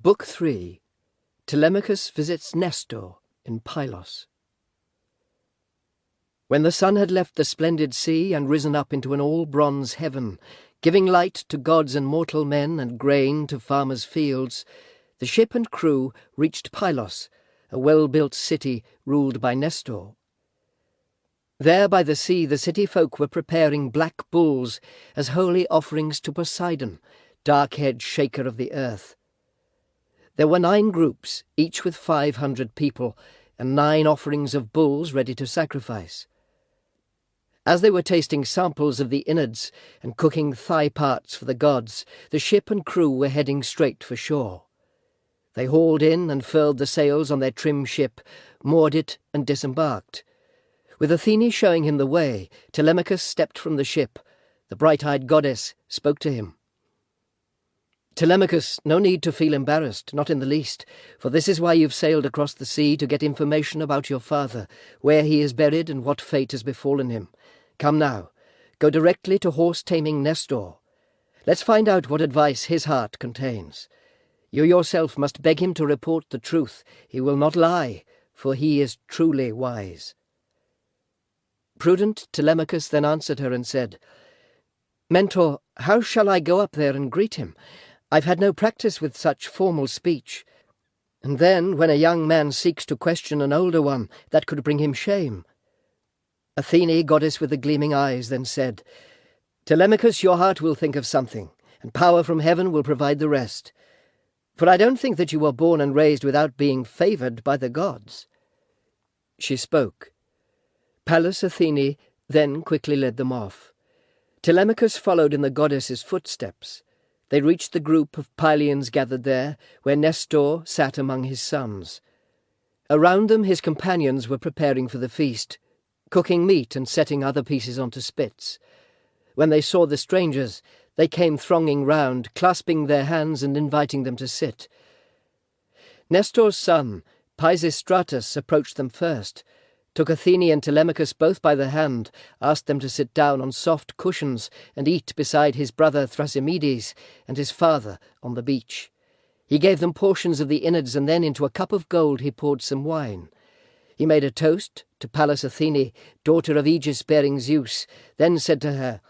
Book 3. Telemachus visits Nestor in Pylos. When the sun had left the splendid sea and risen up into an all-bronze heaven, giving light to gods and mortal men and grain to farmers' fields, the ship and crew reached Pylos, a well-built city ruled by Nestor. There by the sea the city folk were preparing black bulls as holy offerings to Poseidon, dark-haired shaker of the earth. There were 9 groups, each with 500 people, and 9 offerings of bulls ready to sacrifice. As they were tasting samples of the innards and cooking thigh parts for the gods, the ship and crew were heading straight for shore. They hauled in and furled the sails on their trim ship, moored it and disembarked. With Athene showing him the way, Telemachus stepped from the ship. The bright-eyed goddess spoke to him. "Telemachus, no need to feel embarrassed, not in the least, for this is why you've sailed across the sea, to get information about your father, where he is buried and what fate has befallen him. Come now, go directly to horse-taming Nestor. Let's find out what advice his heart contains. You yourself must beg him to report the truth. He will not lie, for he is truly wise." Prudent Telemachus then answered her and said, "Mentor, how shall I go up there and greet him? I've had no practice with such formal speech. And then, when a young man seeks to question an older one, that could bring him shame." Athene, goddess with the gleaming eyes, then said, "Telemachus, your heart will think of something, and power from heaven will provide the rest. For I don't think that you were born and raised without being favoured by the gods." She spoke. Pallas Athene then quickly led them off. Telemachus followed in the goddess's footsteps. They reached the group of Pylians gathered there, where Nestor sat among his sons. Around them his companions were preparing for the feast, cooking meat and setting other pieces onto spits. When they saw the strangers, they came thronging round, clasping their hands and inviting them to sit. Nestor's son, Pisistratus, approached them first, took Athene and Telemachus both by the hand, asked them to sit down on soft cushions and eat beside his brother Thrasymedes and his father on the beach. He gave them portions of the innards, and then into a cup of gold he poured some wine. He made a toast to Pallas Athene, daughter of Aegis-bearing Zeus, then said to her,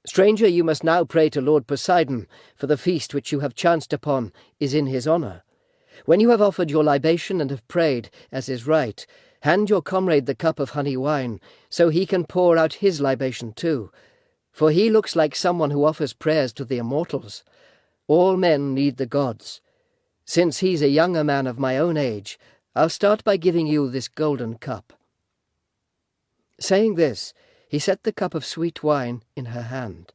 "Stranger, you must now pray to Lord Poseidon, for the feast which you have chanced upon is in his honour. When you have offered your libation and have prayed, as is right, hand your comrade the cup of honey wine, so he can pour out his libation too, for he looks like someone who offers prayers to the immortals. All men need the gods. Since he's a younger man of my own age, I'll start by giving you this golden cup." Saying this, he set the cup of sweet wine in her hand.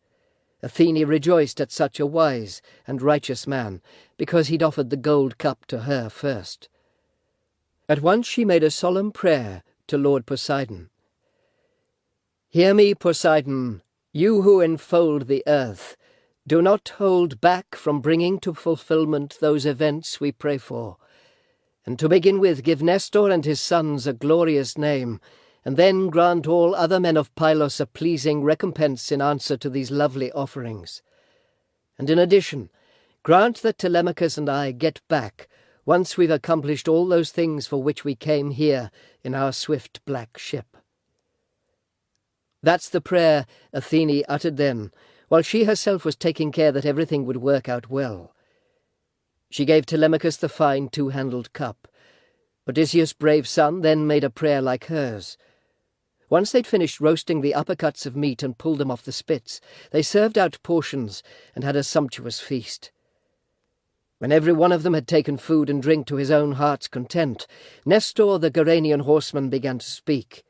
Athene rejoiced at such a wise and righteous man, because he'd offered the gold cup to her first. At once she made a solemn prayer to Lord Poseidon. "Hear me, Poseidon, you who enfold the earth. Do not hold back from bringing to fulfillment those events we pray for. And to begin with, give Nestor and his sons a glorious name, and then grant all other men of Pylos a pleasing recompense in answer to these lovely offerings. And in addition, grant that Telemachus and I get back, once we've accomplished all those things for which we came here in our swift black ship." That's the prayer Athene uttered then, while she herself was taking care that everything would work out well. She gave Telemachus the fine 2-handled cup. Odysseus' brave son then made a prayer like hers. Once they'd finished roasting the uppercuts of meat and pulled them off the spits, they served out portions and had a sumptuous feast. When every one of them had taken food and drink to his own heart's content, Nestor the Gerenian horseman began to speak.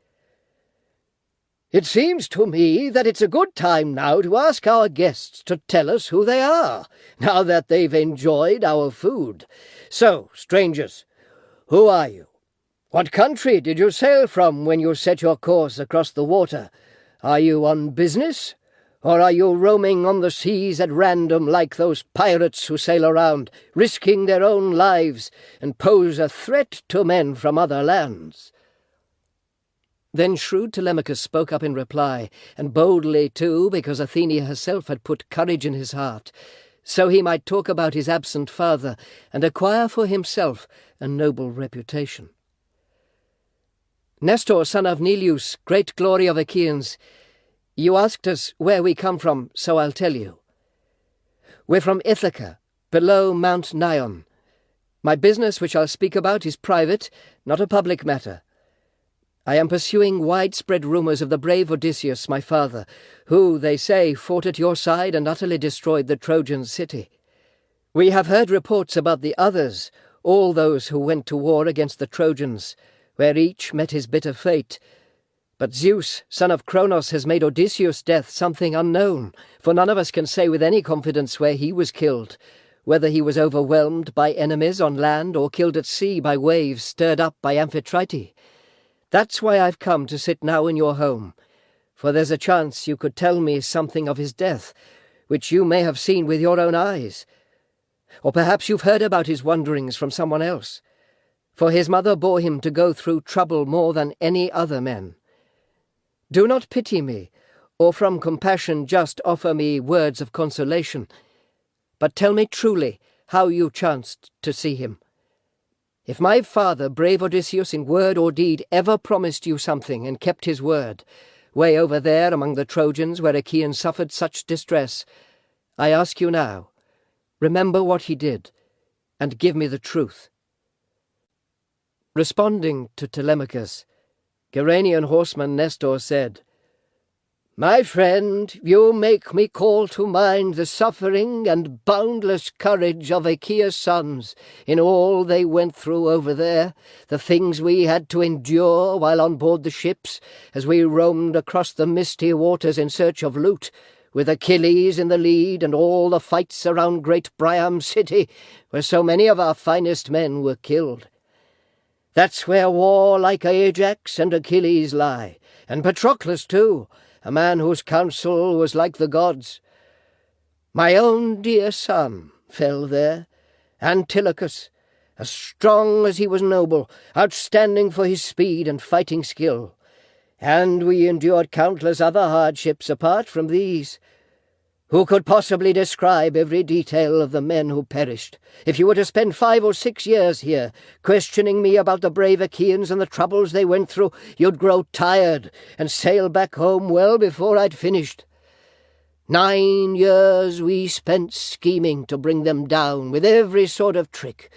"It seems to me that it's a good time now to ask our guests to tell us who they are, now that they've enjoyed our food. So, strangers, who are you? What country did you sail from when you set your course across the water? Are you on business? Or are you roaming on the seas at random like those pirates who sail around, risking their own lives and pose a threat to men from other lands?" Then shrewd Telemachus spoke up in reply, and boldly too, because Athene herself had put courage in his heart, so he might talk about his absent father and acquire for himself a noble reputation. Nestor, son of Neleus, great glory of Achaeans, you asked us where we come from, so I'll tell you. We're from Ithaca, below Mount Nion. My business, which I'll speak about, is private, not a public matter. I am pursuing widespread rumours of the brave Odysseus, my father, who, they say, fought at your side and utterly destroyed the Trojan city. We have heard reports about the others, all those who went to war against the Trojans, where each met his bitter fate. But Zeus, son of Cronos, has made Odysseus' death something unknown, for none of us can say with any confidence where he was killed, whether he was overwhelmed by enemies on land or killed at sea by waves stirred up by Amphitrite. That's why I've come to sit now in your home, for there's a chance you could tell me something of his death, which you may have seen with your own eyes. Or perhaps you've heard about his wanderings from someone else, for his mother bore him to go through trouble more than any other men. Do not pity me, or from compassion just offer me words of consolation, but tell me truly how you chanced to see him. If my father, brave Odysseus, in word or deed ever promised you something and kept his word, way over there among the Trojans where Achaeans suffered such distress, I ask you now, remember what he did, and give me the truth. Responding to Telemachus, Gerenian horseman Nestor said, My friend, you make me call to mind the suffering and boundless courage of Achaea's sons in all they went through over there, the things we had to endure while on board the ships as we roamed across the misty waters in search of loot, with Achilles in the lead and all the fights around great Priam's city, where so many of our finest men were killed. That's where warlike Ajax and Achilles lie, and Patroclus too, a man whose counsel was like the gods. My own dear son fell there, Antilochus, as strong as he was noble, outstanding for his speed and fighting skill. And we endured countless other hardships apart from these. Who could possibly describe every detail of the men who perished? If you were to spend 5 or 6 years here, questioning me about the brave Achaeans and the troubles they went through, you'd grow tired and sail back home well before I'd finished. 9 years we spent scheming to bring them down with every sort of trick.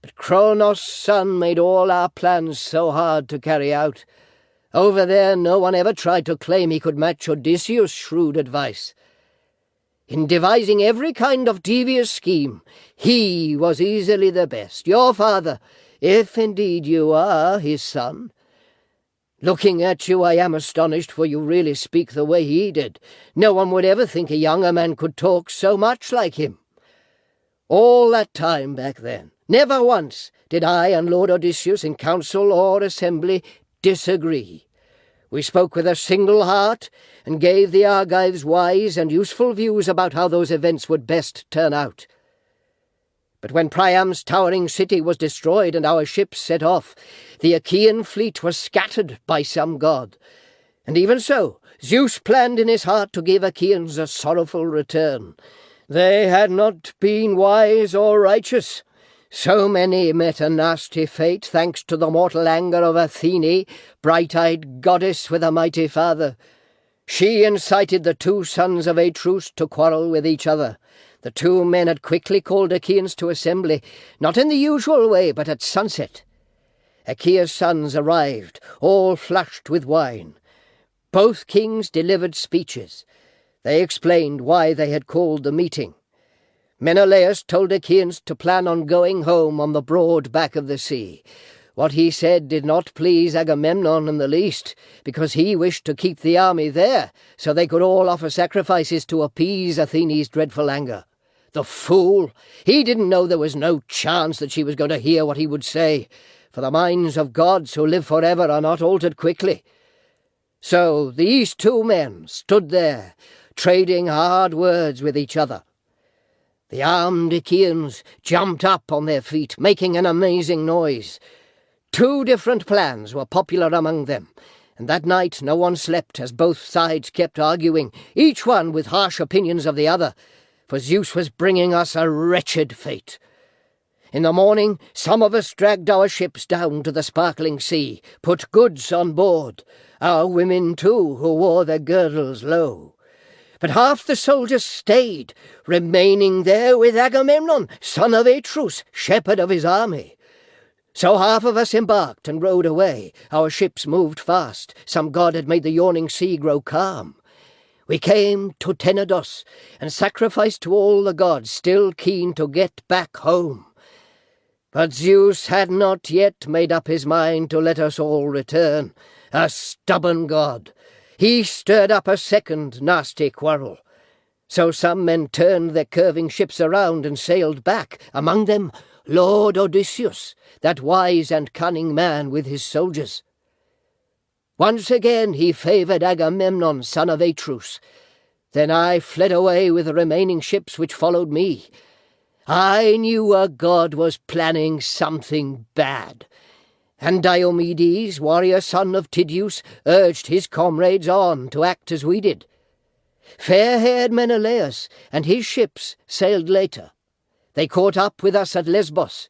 But Cronos' son made all our plans so hard to carry out. Over there no one ever tried to claim he could match Odysseus' shrewd advice. In devising every kind of devious scheme, he was easily the best, your father, if indeed you are his son. Looking at you, I am astonished, for you really speak the way he did. No one would ever think a younger man could talk so much like him. All that time back then, never once did I and Lord Odysseus in council or assembly disagree. We spoke with a single heart and gave the Argives wise and useful views about how those events would best turn out. But when Priam's towering city was destroyed and our ships set off, the Achaean fleet was scattered by some god. And even so, Zeus planned in his heart to give Achaeans a sorrowful return. They had not been wise or righteous. So many met a nasty fate, thanks to the mortal anger of Athene, bright-eyed goddess with a mighty father. She incited the 2 sons of Atreus to quarrel with each other. The 2 men had quickly called Achaeans to assembly, not in the usual way, but at sunset. Achaea's sons arrived, all flushed with wine. Both kings delivered speeches. They explained why they had called the meeting. Menelaus told Achaeans to plan on going home on the broad back of the sea. What he said did not please Agamemnon in the least, because he wished to keep the army there, so they could all offer sacrifices to appease Athene's dreadful anger. The fool! He didn't know there was no chance that she was going to hear what he would say, for the minds of gods who live forever are not altered quickly. So these 2 men stood there, trading hard words with each other. The armed Achaeans jumped up on their feet, making an amazing noise. 2 different plans were popular among them, and that night no one slept as both sides kept arguing, each one with harsh opinions of the other. for Zeus was bringing us a wretched fate. In the morning, some of us dragged our ships down to the sparkling sea, put goods on board, our women too, who wore their girdles low. But half the soldiers stayed, remaining there with Agamemnon, son of Atreus, shepherd of his army. So half of us embarked and rowed away. Our ships moved fast. Some god had made the yawning sea grow calm. We came to Tenedos and sacrificed to all the gods, still keen to get back home. But Zeus had not yet made up his mind to let us all return, a stubborn god. He stirred up a second nasty quarrel. So some men turned their curving ships around and sailed back, among them Lord Odysseus, that wise and cunning man with his soldiers. Once again he favoured Agamemnon, son of Atreus. Then I fled away with the remaining ships which followed me. I knew a god was planning something bad, and Diomedes, warrior son of Tydeus, urged his comrades on to act as we did. Fair-haired Menelaus and his ships sailed later. They caught up with us at Lesbos.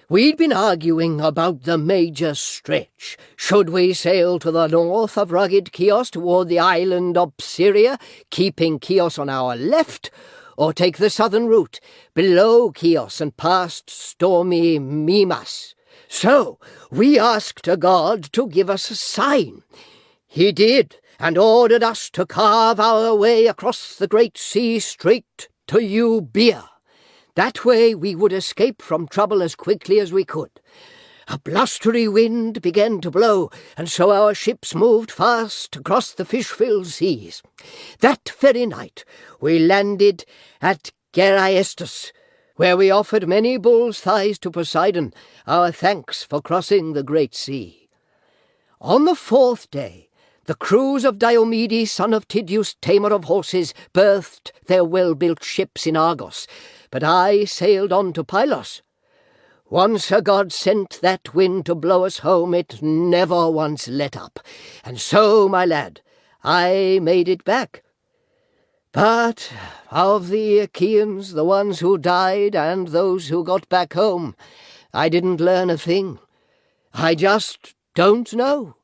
We'd been arguing about the major stretch. Should we sail to the north of rugged Chios toward the island of Syria, keeping Chios on our left, or take the southern route, below Chios and past stormy Mimas? So we asked a god to give us a sign. He did, and ordered us to carve our way across the great sea straight to Euboea. That way we would escape from trouble as quickly as we could. A blustery wind began to blow, and so our ships moved fast across the fish-filled seas. That very night we landed at Geraestus, where we offered many bulls' thighs to Poseidon, our thanks for crossing the great sea. On the fourth day, the crews of Diomedes, son of Tydeus, tamer of horses, berthed their well-built ships in Argos, but I sailed on to Pylos. Once a god sent that wind to blow us home, it never once let up, and so, my lad, I made it back. But of the Achaeans, the ones who died and those who got back home, I didn't learn a thing. I just don't know.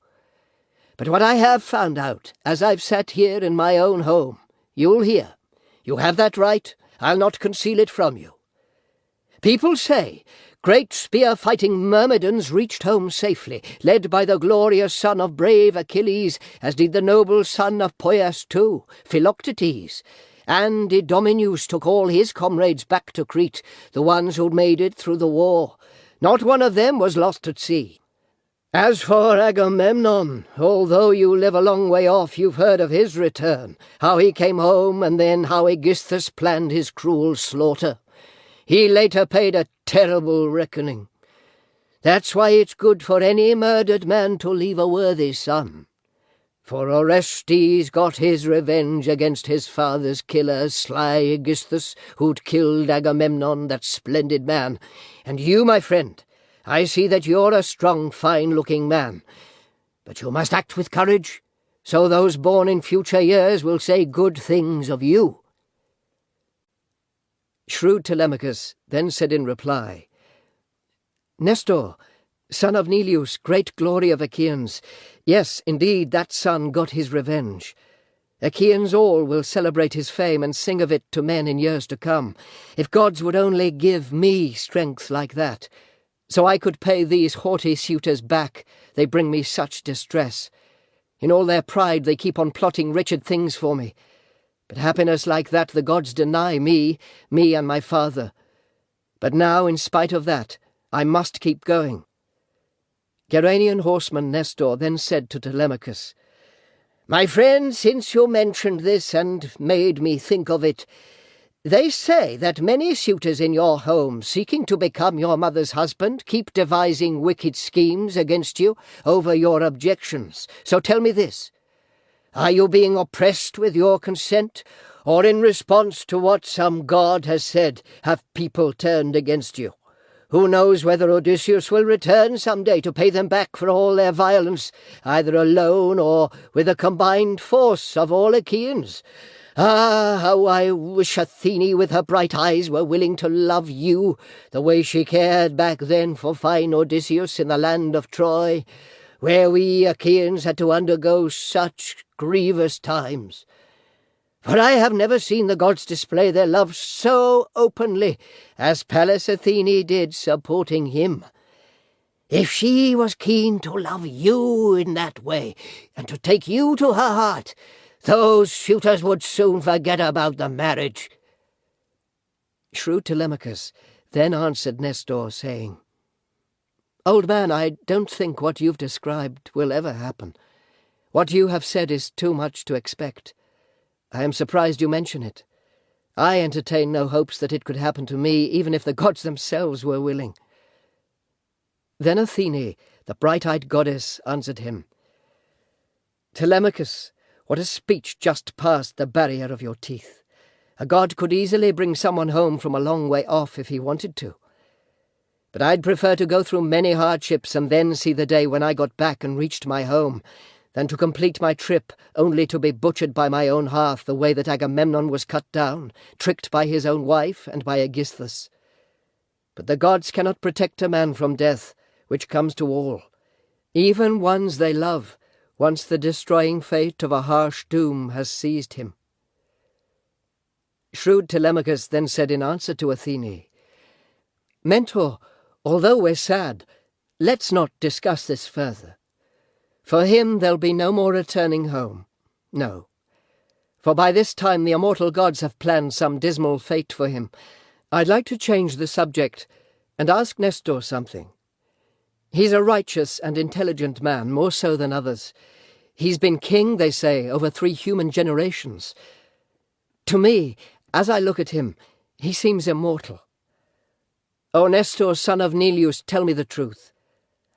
But what I have found out, as I've sat here in my own home, you'll hear. You have that right. I'll not conceal it from you. People say great spear-fighting Myrmidons reached home safely, led by the glorious son of brave Achilles, as did the noble son of Poeas too, Philoctetes. And Idomeneus took all his comrades back to Crete, the ones who'd made it through the war. Not one of them was lost at sea. As for Agamemnon, although you live a long way off, you've heard of his return, how he came home, and then how Aegisthus planned his cruel slaughter. He later paid a terrible reckoning. That's why it's good for any murdered man to leave a worthy son. For Orestes got his revenge against his father's killer, sly Aegisthus, who'd killed Agamemnon, that splendid man. And you, my friend, I see that you're a strong, fine-looking man. But you must act with courage, so those born in future years will say good things of you. Shrewd Telemachus then said in reply, Nestor, son of Neleus, great glory of Achaeans, yes, indeed, that son got his revenge. Achaeans all will celebrate his fame and sing of it to men in years to come. If gods would only give me strength like that, so I could pay these haughty suitors back, they bring me such distress. In all their pride they keep on plotting wretched things for me. But happiness like that the gods deny me and my father. But now, in spite of that, I must keep going. Gerenian horseman Nestor then said to Telemachus, My friend, since you mentioned this and made me think of it, they say that many suitors in your home, seeking to become your mother's husband, keep devising wicked schemes against you over your objections. So tell me this. Are you being oppressed with your consent, or in response to what some god has said, have people turned against you? Who knows whether Odysseus will return some day to pay them back for all their violence, either alone or with a combined force of all Achaeans? Ah, how I wish Athene with her bright eyes were willing to love you the way she cared back then for fine Odysseus in the land of Troy, where we Achaeans had to undergo such grievous times. For I have never seen the gods display their love so openly as Pallas Athene did supporting him. If she was keen to love you in that way, and to take you to her heart, those suitors would soon forget about the marriage." Shrewd Telemachus then answered Nestor, saying, "Old man, I don't think what you've described will ever happen. What you have said is too much to expect. I am surprised you mention it. I entertain no hopes that it could happen to me, even if the gods themselves were willing." Then Athene, the bright-eyed goddess, answered him, "Telemachus, what a speech just passed the barrier of your teeth! A god could easily bring someone home from a long way off if he wanted to. But I'd prefer to go through many hardships and then see the day when I got back and reached my home, than to complete my trip only to be butchered by my own hearth the way that Agamemnon was cut down, tricked by his own wife and by Aegisthus. But the gods cannot protect a man from death, which comes to all, even ones they love, once the destroying fate of a harsh doom has seized him." Shrewd Telemachus then said in answer to Athene, "Mentor, although we're sad, let's not discuss this further. For him there'll be no more returning home. No. For by this time the immortal gods have planned some dismal fate for him. I'd like to change the subject and ask Nestor something. He's a righteous and intelligent man, more so than others. He's been king, they say, over 3 human generations. To me, as I look at him, he seems immortal. O Nestor, son of Neleus, tell me the truth.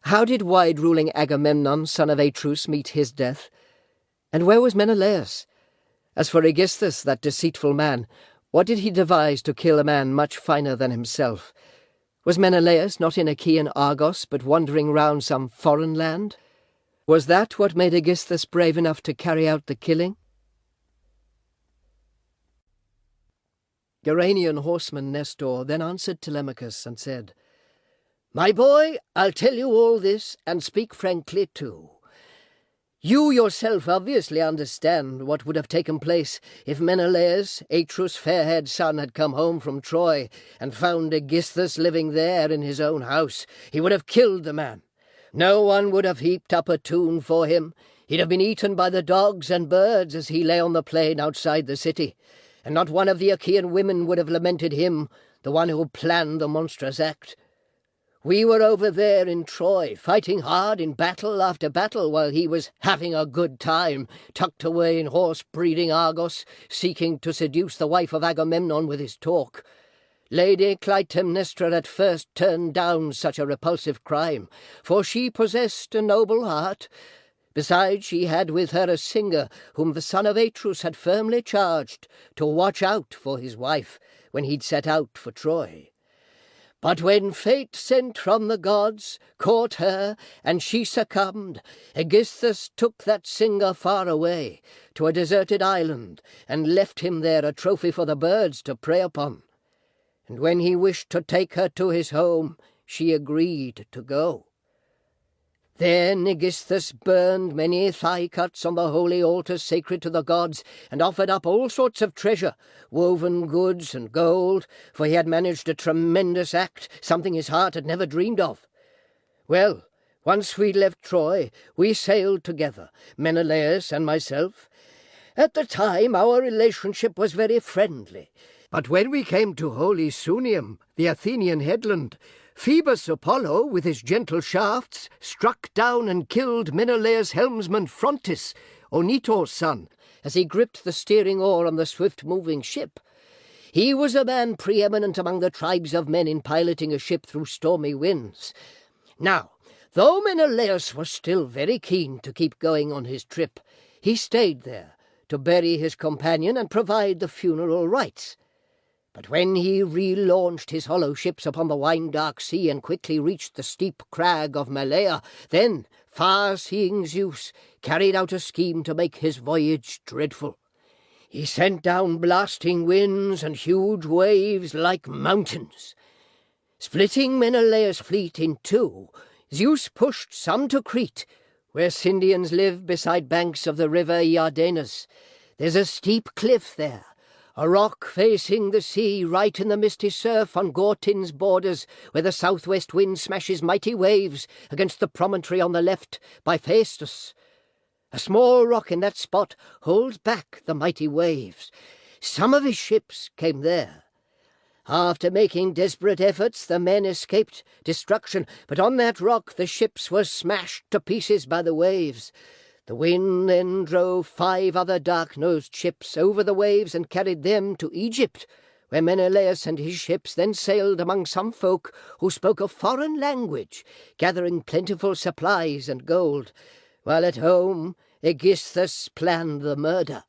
How did wide-ruling Agamemnon, son of Atreus, meet his death? And where was Menelaus? As for Aegisthus, that deceitful man, what did he devise to kill a man much finer than himself? Was Menelaus not in Achaean Argos, but wandering round some foreign land? Was that what made Aegisthus brave enough to carry out the killing?" Gerenian horseman Nestor then answered Telemachus and said, "My boy, I'll tell you all this, and speak frankly too. You yourself obviously understand what would have taken place if Menelaus, Atreus' fair-haired son, had come home from Troy and found Aegisthus living there in his own house. He would have killed the man. No one would have heaped up a tomb for him. He'd have been eaten by the dogs and birds as he lay on the plain outside the city, and not one of the Achaean women would have lamented him, the one who planned the monstrous act. We were over there in Troy, fighting hard in battle after battle while he was having a good time, tucked away in horse-breeding Argos, seeking to seduce the wife of Agamemnon with his talk. Lady Clytemnestra at first turned down such a repulsive crime, for she possessed a noble heart. Besides, she had with her a singer whom the son of Atreus had firmly charged to watch out for his wife when he'd set out for Troy. But when fate sent from the gods caught her, and she succumbed, Aegisthus took that singer far away, to a deserted island, and left him there a trophy for the birds to prey upon. And when he wished to take her to his home, she agreed to go. Then Aegisthus burned many thigh-cuts on the holy altars sacred to the gods, and offered up all sorts of treasure, woven goods and gold, for he had managed a tremendous act, something his heart had never dreamed of. Well, once we left Troy, we sailed together, Menelaus and myself. At the time our relationship was very friendly, but when we came to holy Sunium, the Athenian headland, Phoebus Apollo, with his gentle shafts, struck down and killed Menelaus' helmsman Phrontis, Onetor's son, as he gripped the steering oar on the swift-moving ship. He was a man preeminent among the tribes of men in piloting a ship through stormy winds. Now, though Menelaus was still very keen to keep going on his trip, he stayed there to bury his companion and provide the funeral rites. But when he relaunched his hollow ships upon the wine-dark sea and quickly reached the steep crag of Malea, then far-seeing Zeus carried out a scheme to make his voyage dreadful. He sent down blasting winds and huge waves like mountains. Splitting Menelaus' fleet in two, Zeus pushed some to Crete, where Scythians live beside banks of the river Iardanus. There's a steep cliff there, a rock facing the sea right in the misty surf on Gortin's borders, where the southwest wind smashes mighty waves against the promontory on the left by Phaestus. A small rock in that spot holds back the mighty waves. Some of his ships came there. After making desperate efforts, the men escaped destruction, but on that rock the ships were smashed to pieces by the waves. The wind then drove 5 other dark-nosed ships over the waves and carried them to Egypt, where Menelaus and his ships then sailed among some folk who spoke a foreign language, gathering plentiful supplies and gold, while at home Aegisthus planned the murder.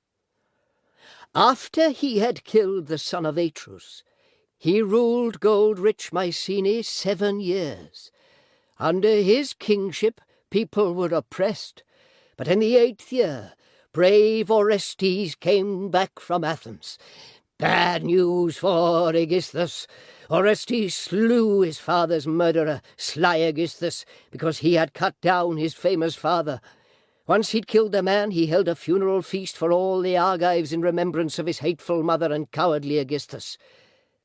After he had killed the son of Atreus, he ruled gold-rich Mycenae 7 years. Under his kingship people were oppressed, but in the 8th year brave Orestes came back from Athens. Bad news for Aegisthus. Orestes slew his father's murderer, sly Aegisthus, because he had cut down his famous father. Once he'd killed the man, he held a funeral feast for all the Argives in remembrance of his hateful mother and cowardly Aegisthus.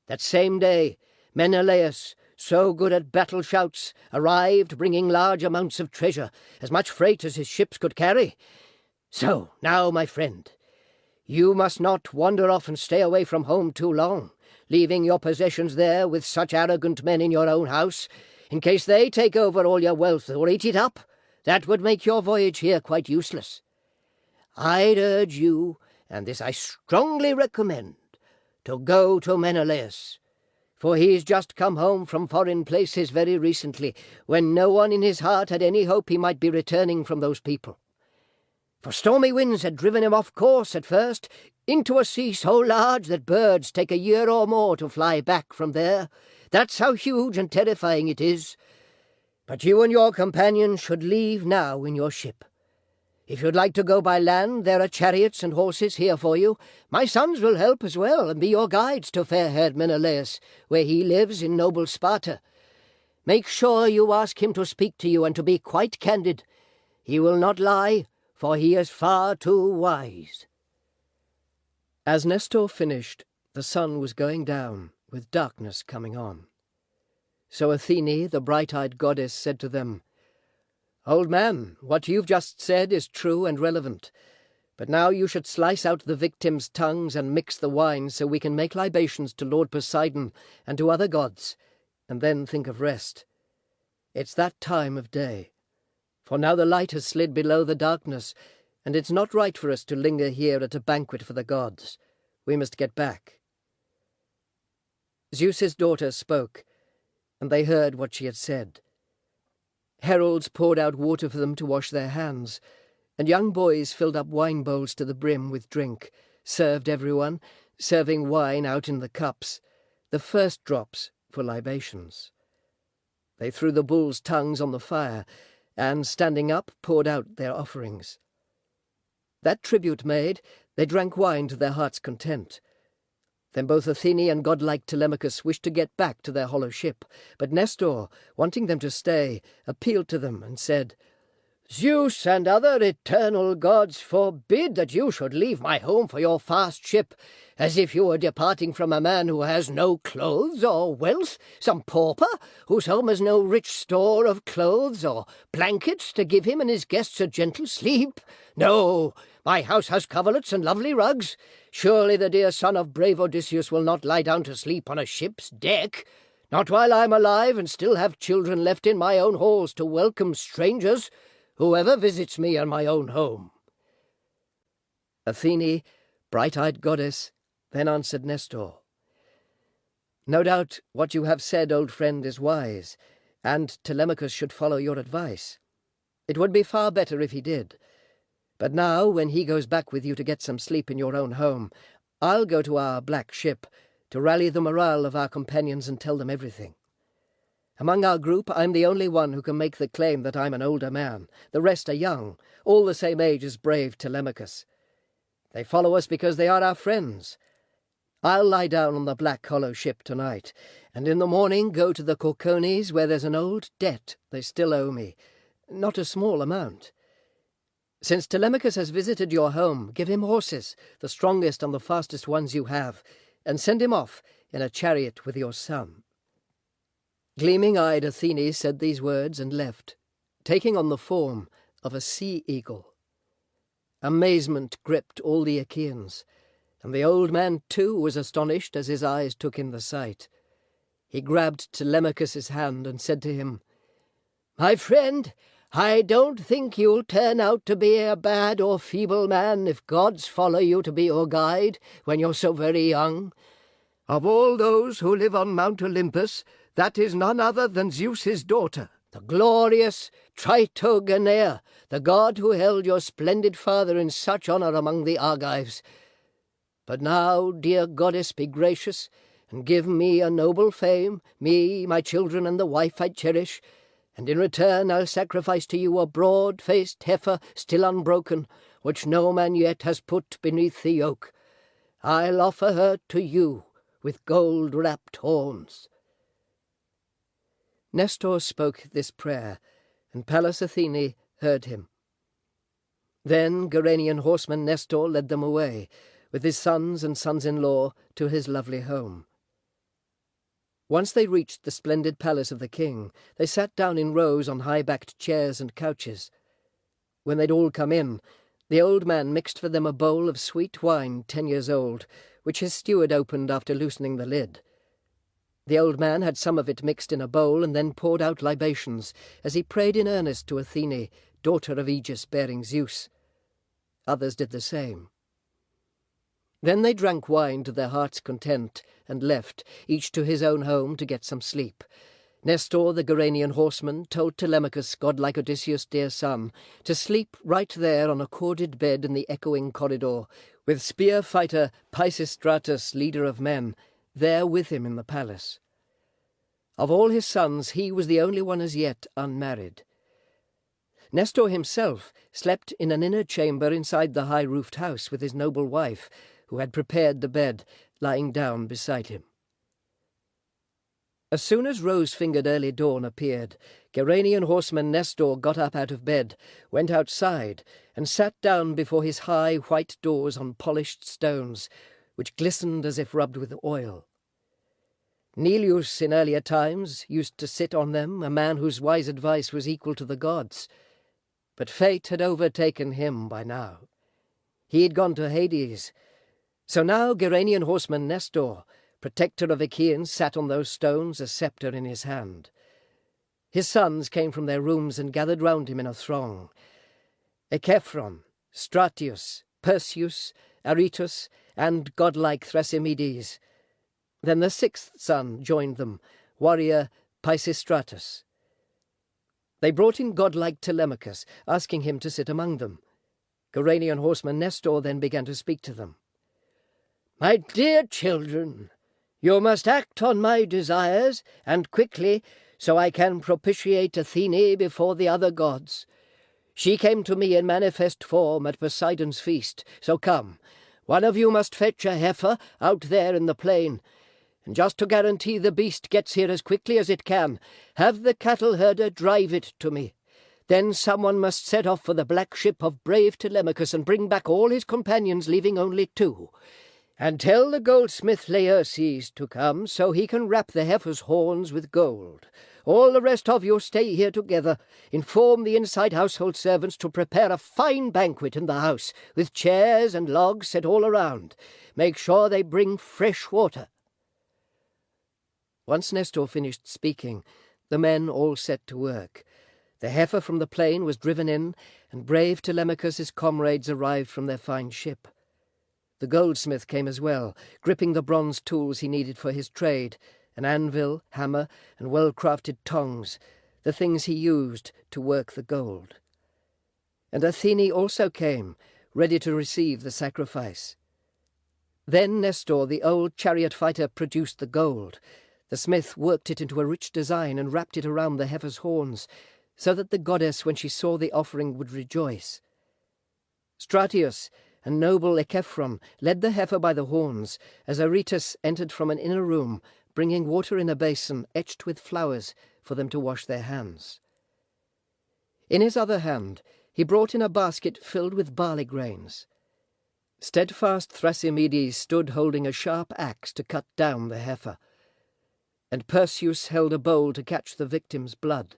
That same day, Menelaus, so good at battle shouts, arrived bringing large amounts of treasure, as much freight as his ships could carry. So, now, my friend, you must not wander off and stay away from home too long, leaving your possessions there with such arrogant men in your own house, in case they take over all your wealth or eat it up. That would make your voyage here quite useless. I'd urge you, and this I strongly recommend, to go to Menelaus, for he's just come home from foreign places very recently, when no one in his heart had any hope he might be returning from those people. For stormy winds had driven him off course at first, into a sea so large that birds take a year or more to fly back from there. That's how huge and terrifying it is. But you and your companions should leave now in your ship. If you'd like to go by land, there are chariots and horses here for you. My sons will help as well, and be your guides to fair-haired Menelaus, where he lives in noble Sparta. Make sure you ask him to speak to you and to be quite candid. He will not lie, for he is far too wise." As Nestor finished, the sun was going down, with darkness coming on. So Athene, the bright-eyed goddess, said to them, "Old man, what you've just said is true and relevant, but now you should slice out the victims' tongues and mix the wine so we can make libations to Lord Poseidon and to other gods, and then think of rest. It's that time of day, for now the light has slid below the darkness, and it's not right for us to linger here at a banquet for the gods. We must get back." Zeus's daughter spoke, and they heard what she had said. Heralds poured out water for them to wash their hands, and young boys filled up wine bowls to the brim with drink, served everyone, serving wine out in the cups, the first drops for libations. They threw the bulls' tongues on the fire, and, standing up, poured out their offerings. That tribute made, they drank wine to their heart's content. Then both Athene and godlike Telemachus wished to get back to their hollow ship, but Nestor, wanting them to stay, appealed to them and said, "Zeus and other eternal gods forbid that you should leave my home for your fast ship, as if you were departing from a man who has no clothes or wealth, some pauper whose home has no rich store of clothes or blankets to give him and his guests a gentle sleep. No, my house has coverlets and lovely rugs. Surely the dear son of brave Odysseus will not lie down to sleep on a ship's deck, not while I'm alive and still have children left in my own halls to welcome strangers, whoever visits me in my own home." Athene, bright-eyed goddess, then answered Nestor, "No doubt what you have said, old friend, is wise, and Telemachus should follow your advice. It would be far better if he did. But now, when he goes back with you to get some sleep in your own home, I'll go to our black ship to rally the morale of our companions and tell them everything. Among our group, I'm the only one who can make the claim that I'm an older man. The rest are young, all the same age as brave Telemachus. They follow us because they are our friends. I'll lie down on the black hollow ship tonight, and in the morning go to the Corcones, where there's an old debt they still owe me, not a small amount. Since Telemachus has visited your home, give him horses, the strongest and the fastest ones you have, and send him off in a chariot with your son." Gleaming-eyed Athene said these words and left, taking on the form of a sea-eagle. Amazement gripped all the Achaeans, and the old man too was astonished as his eyes took in the sight. He grabbed Telemachus's hand and said to him, "My friend, I don't think you'll turn out to be a bad or feeble man if gods follow you to be your guide when you're so very young. Of all those who live on Mount Olympus, that is none other than Zeus's daughter, the glorious Tritogeneia, the god who held your splendid father in such honor among the Argives. But now, dear goddess, be gracious, and give me a noble fame, me, my children, and the wife I cherish, and in return I'll sacrifice to you a broad-faced heifer still unbroken, which no man yet has put beneath the yoke. I'll offer her to you with gold-wrapped horns." Nestor spoke this prayer, and Pallas Athene heard him. Then Gerenian horseman Nestor led them away, with his sons and sons-in-law, to his lovely home. Once they reached the splendid palace of the king, they sat down in rows on high-backed chairs and couches. When they'd all come in, the old man mixed for them a bowl of sweet wine 10 years old, which his steward opened after loosening the lid. The old man had some of it mixed in a bowl and then poured out libations, as he prayed in earnest to Athene, daughter of Aegis-bearing Zeus. Others did the same. Then they drank wine to their heart's content, and left, each to his own home, to get some sleep. Nestor, the Gerenian horseman, told Telemachus, godlike Odysseus' dear son, to sleep right there on a corded bed in the echoing corridor, with spear-fighter Pisistratus, leader of men, there with him in the palace. Of all his sons, he was the only one as yet unmarried. Nestor himself slept in an inner chamber inside the high-roofed house with his noble wife, who had prepared the bed, lying down beside him. As soon as rose-fingered early dawn appeared, Gerenian horseman Nestor got up out of bed, went outside, and sat down before his high white doors on polished stones, which glistened as if rubbed with oil. Neleus in earlier times used to sit on them, a man whose wise advice was equal to the gods. But fate had overtaken him by now. He had gone to Hades. So now Gerenian horseman Nestor, protector of Achaeans, sat on those stones, a sceptre in his hand. His sons came from their rooms and gathered round him in a throng. Echephron, Stratius, Perseus, Aretus, and godlike Thrasymedes. Then the sixth son joined them, warrior Pisistratus. They brought in godlike Telemachus, asking him to sit among them. Gerenian horseman Nestor then began to speak to them. "My dear children, you must act on my desires, and quickly, so I can propitiate Athene before the other gods. She came to me in manifest form at Poseidon's feast, so come, one of you must fetch a heifer out there in the plain, and just to guarantee the beast gets here as quickly as it can, have the cattle herder drive it to me. Then someone must set off for the black ship of brave Telemachus and bring back all his companions, leaving only 2. And tell the goldsmith Laerces to come, so he can wrap the heifer's horns with gold. All the rest of you stay here together. Inform the inside household servants to prepare a fine banquet in the house, with chairs and logs set all around. Make sure they bring fresh water." Once Nestor finished speaking, the men all set to work. The heifer from the plain was driven in, and brave Telemachus' comrades arrived from their fine ship. The goldsmith came as well, gripping the bronze tools he needed for his trade, an anvil, hammer, and well-crafted tongs, the things he used to work the gold. And Athene also came, ready to receive the sacrifice. Then Nestor, the old chariot fighter, produced the gold. The smith worked it into a rich design and wrapped it around the heifer's horns, so that the goddess, when she saw the offering, would rejoice. Stratius and noble Echephron led the heifer by the horns, as Aretus entered from an inner room, bringing water in a basin etched with flowers for them to wash their hands. In his other hand he brought in a basket filled with barley grains. Steadfast Thrasymedes stood holding a sharp axe to cut down the heifer, and Perseus held a bowl to catch the victim's blood.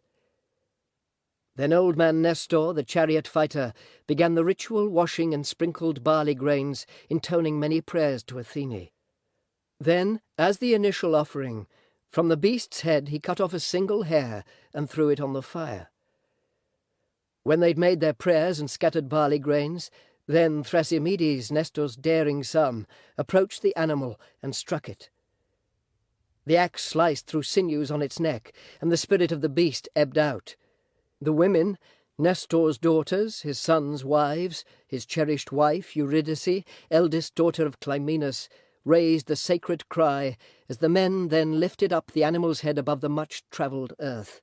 Then old man Nestor, the chariot fighter, began the ritual washing and sprinkled barley grains, intoning many prayers to Athene. Then, as the initial offering, from the beast's head he cut off a single hair and threw it on the fire. When they'd made their prayers and scattered barley grains, then Thrasymedes, Nestor's daring son, approached the animal and struck it. The axe sliced through sinews on its neck, and the spirit of the beast ebbed out. The women, Nestor's daughters, his sons' wives, his cherished wife, Eurydice, eldest daughter of Clymenus, raised the sacred cry as the men then lifted up the animal's head above the much-travelled earth.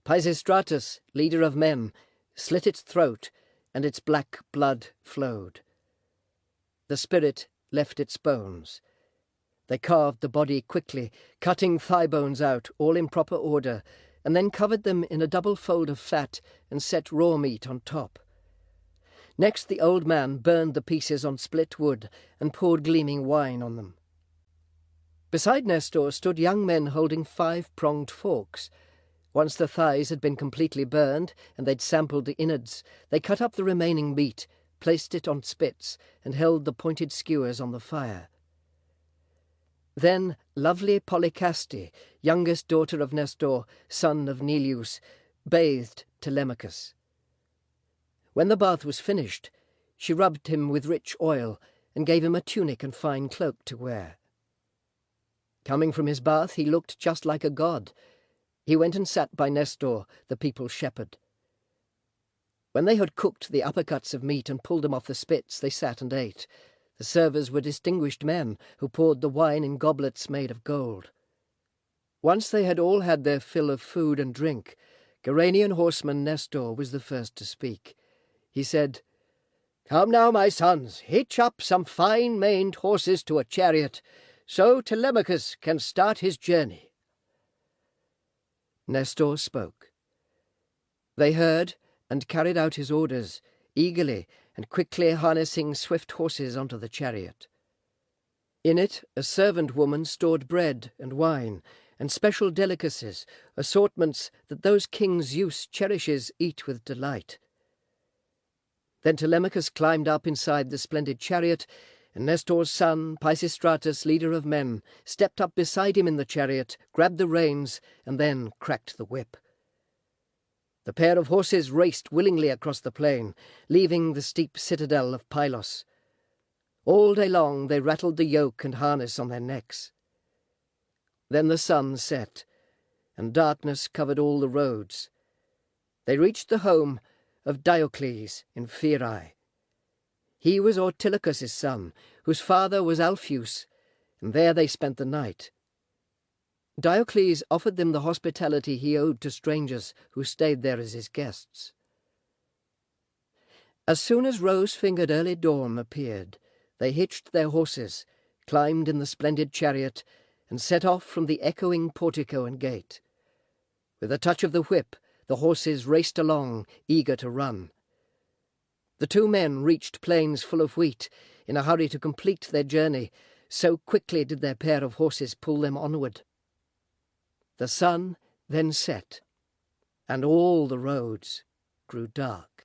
Pisistratus, leader of men, slit its throat, and its black blood flowed. The spirit left its bones. They carved the body quickly, cutting thigh bones out, all in proper order, and then covered them in a double fold of fat and set raw meat on top. Next the old man burned the pieces on split wood and poured gleaming wine on them. Beside Nestor stood young men holding 5-pronged forks. Once the thighs had been completely burned and they'd sampled the innards, they cut up the remaining meat, placed it on spits, and held the pointed skewers on the fire. Then lovely Polycaste, youngest daughter of Nestor, son of Neleus, bathed Telemachus. When the bath was finished, she rubbed him with rich oil and gave him a tunic and fine cloak to wear. Coming from his bath, he looked just like a god. He went and sat by Nestor, the people's shepherd. When they had cooked the uppercuts of meat and pulled them off the spits, they sat and ate. The servers were distinguished men who poured the wine in goblets made of gold. Once they had all had their fill of food and drink, Gerenian horseman Nestor was the first to speak. He said, "Come now, my sons, hitch up some fine-maned horses to a chariot, so Telemachus can start his journey." Nestor spoke. They heard and carried out his orders, eagerly and quickly harnessing swift horses onto the chariot. In it a servant woman stored bread and wine, and special delicacies, assortments that those kings Zeus cherishes eat with delight. Then Telemachus climbed up inside the splendid chariot, and Nestor's son, Pisistratus, leader of men, stepped up beside him in the chariot, grabbed the reins, and then cracked the whip. The pair of horses raced willingly across the plain, leaving the steep citadel of Pylos. All day long they rattled the yoke and harness on their necks. Then the sun set, and darkness covered all the roads. They reached the home of Diocles in Pherai. He was Ortilochus' son, whose father was Alpheus, and there they spent the night. Diocles offered them the hospitality he owed to strangers who stayed there as his guests. As soon as rose-fingered early dawn appeared, they hitched their horses, climbed in the splendid chariot, and set off from the echoing portico and gate. With a touch of the whip, the horses raced along, eager to run. The two men reached plains full of wheat, in a hurry to complete their journey, so quickly did their pair of horses pull them onward. The sun then set, and all the roads grew dark.